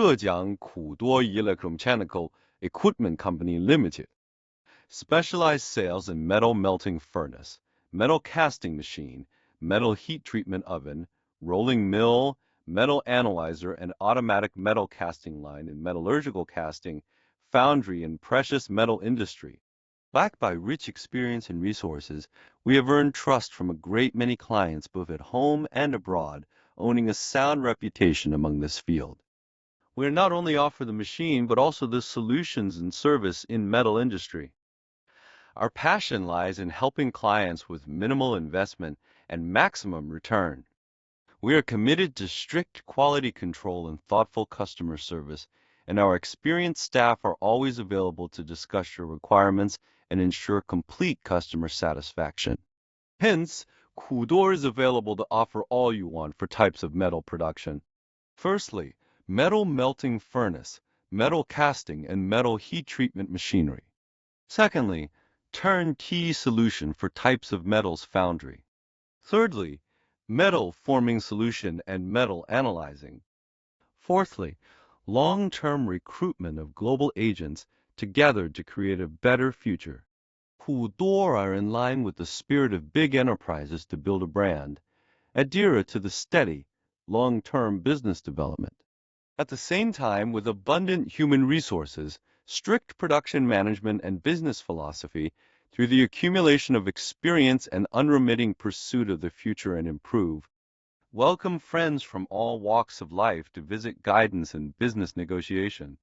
Zhejiang Kuduo Electromechanical Equipment Company Limited. Specialized sales in metal melting furnace, metal casting machine, metal heat treatment oven, rolling mill, metal analyzer, and automatic metal casting line in metallurgical casting, foundry, and precious metal industry. Backed by rich experience and resources, we have earned trust from a great many clients both at home and abroad, owning a sound reputation among this field. We not only offer the machine, but also the solutions and service in metal industry. Our passion lies in helping clients with minimal investment and maximum return. We are committed to strict quality control and thoughtful customer service, and our experienced staff are always available to discuss your requirements and ensure complete customer satisfaction. Hence, Kudor is available to offer all you want for types of metal production. Firstly, metal melting furnace, metal casting, and metal heat treatment machinery. Secondly, turnkey solution for types of metals foundry. Thirdly, metal forming solution and metal analyzing. Fourthly, long-term recruitment of global agents together to create a better future. Hudor are in line with the spirit of big enterprises to build a brand, adhere to the steady, long-term business development. At the same time, with abundant human resources, strict production management and business philosophy, through the accumulation of experience and unremitting pursuit of the future and improve, welcome friends from all walks of life to visit guidance and business negotiation.